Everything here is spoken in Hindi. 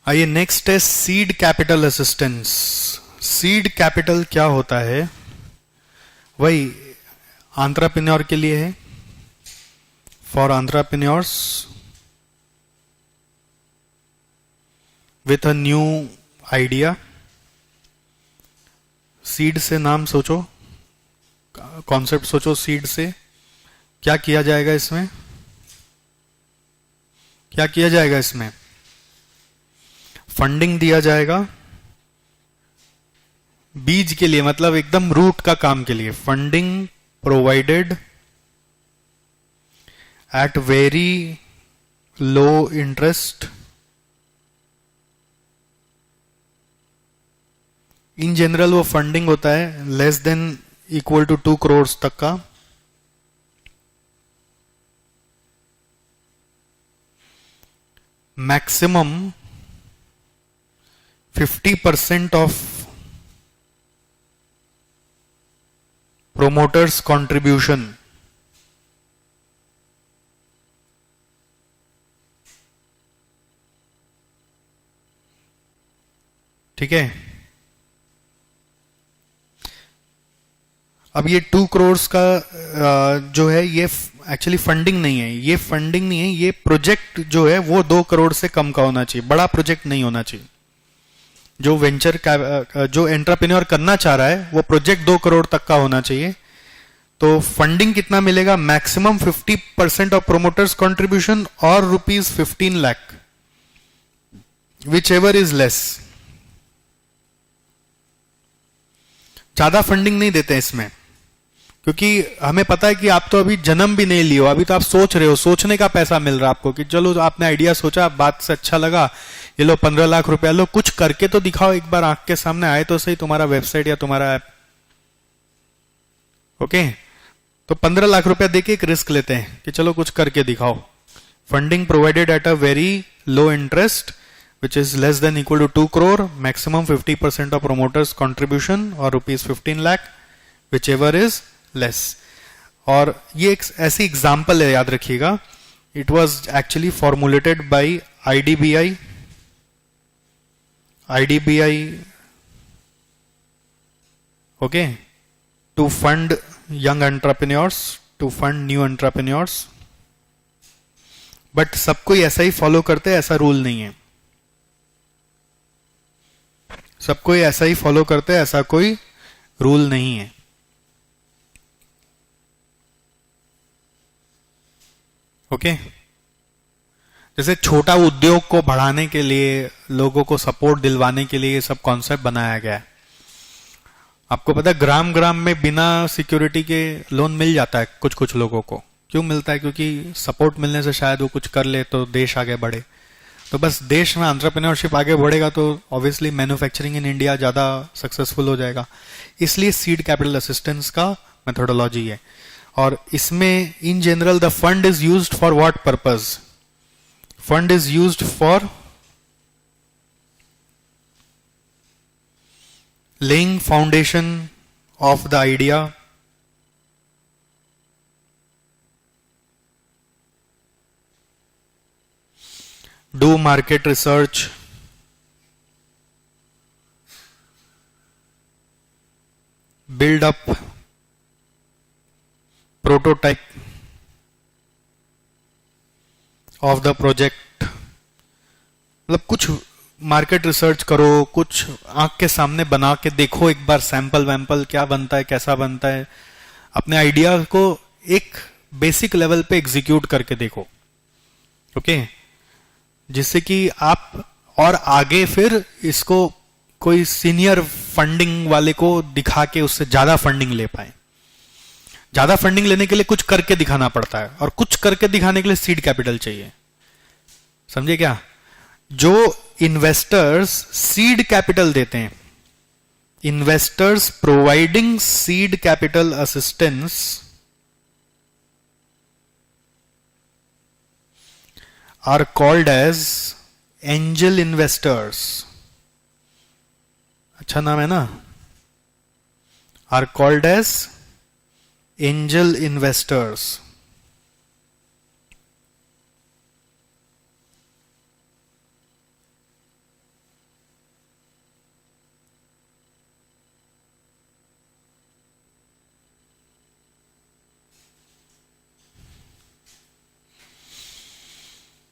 आइए नेक्स्ट है seed capital assistance. Seed capital क्या होता है? वही एंटरप्रेन्योर के लिए है, for entrepreneurs with a new idea. Seed से नाम सोचो, कॉन्सेप्ट सोचो, सीड से क्या किया जाएगा इसमें? क्या किया जाएगा इसमें? फंडिंग दिया जाएगा बीज के लिए, मतलब एकदम रूट का काम के लिए। Funding provided at very low interest. In general वो फंडिंग होता है less than equal to 2 crore तक का। Maximum 50% of promoters contribution. ठीक है। अब ये 2 करोड़ का जो है ये एक्चुअली फंडिंग नहीं है, ये फंडिंग नहीं है, ये प्रोजेक्ट जो है वो 2 करोड़ से कम का होना चाहिए, बड़ा प्रोजेक्ट नहीं होना चाहिए। जो वेंचर जो एंटरप्रेन्योर करना चाह रहा है वो प्रोजेक्ट 2 करोड़ तक का होना चाहिए। तो फंडिंग कितना मिलेगा? मैक्सिमम 50% ऑफ प्रोमोटर्स कंट्रीब्यूशन और ₹15 lakh, which ever is less. ज्यादा फंडिंग नहीं देते इसमें, क्योंकि हमें पता है कि आप तो अभी जन्म भी नहीं लियो, अभी तो आप सोच रहे हो, सोचने का पैसा मिल रहा है आपको कि चलो आपने आइडिया सोचा, बात से अच्छा लगा, ये लो 15 लाख रुपया लो, कुछ करके तो दिखाओ, एक बार आंख के सामने आए तो सही तुम्हारा वेबसाइट या तुम्हारा ऐप। ओके, तो 15 लाख रुपया देके एक रिस्क लेते हैं कि चलो कुछ करके दिखाओ। Funding provided at a very low interest which is less than equal to 2 crore, maximum 50% of promoters contribution or ₹15 lakh, whichever is less। और ये एक ऐसी एग्जाम्पल है, याद रखिएगा। It was actually formulated by IDBI okay, to fund young entrepreneurs, to fund new entrepreneurs. But सब कोई ऐसा ही फॉलो करते हैं, ऐसा रूल नहीं है। सब कोई ऐसा ही फॉलो करते हैं, ऐसा कोई रूल नहीं है। ओके, जैसे छोटा उद्योग को बढ़ाने के लिए, लोगों को सपोर्ट दिलवाने के लिए ये सब कॉन्सेप्ट बनाया गया है। आपको पता है ग्राम ग्राम में बिना सिक्योरिटी के लोन मिल जाता है कुछ कुछ लोगों को। क्यों मिलता है? क्योंकि सपोर्ट मिलने से शायद वो कुछ कर ले तो देश आगे बढ़े। तो बस देश में एंटरप्रेन्योरशिप आगे बढ़ेगा तो ऑब्वियसली मैन्युफैक्चरिंग इन इंडिया ज्यादा सक्सेसफुल हो जाएगा। इसलिए सीड कैपिटल असिस्टेंस का मेथोडोलॉजी है। और इसमें in general the fund is used for what purpose? Fund is used for laying foundation of the idea, do market research, build up prototype of the project। मतलब कुछ मार्केट रिसर्च करो, कुछ आंख के सामने बना के देखो, एक बार सैंपल वैम्पल क्या बनता है, कैसा बनता है, अपने आइडिया को एक बेसिक लेवल पे एग्जीक्यूट करके देखो। ओके, जिससे कि आप और आगे फिर इसको कोई सीनियर फंडिंग वाले को दिखा के उससे ज्यादा फंडिंग ले पाए। ज्यादा फंडिंग लेने के लिए कुछ करके दिखाना पड़ता है, और कुछ करके दिखाने के लिए सीड कैपिटल चाहिए। समझे क्या? जो इन्वेस्टर्स सीड कैपिटल देते हैं, investors providing seed capital assistance are called as angel investors। अच्छा नाम है ना? are called as angel investors।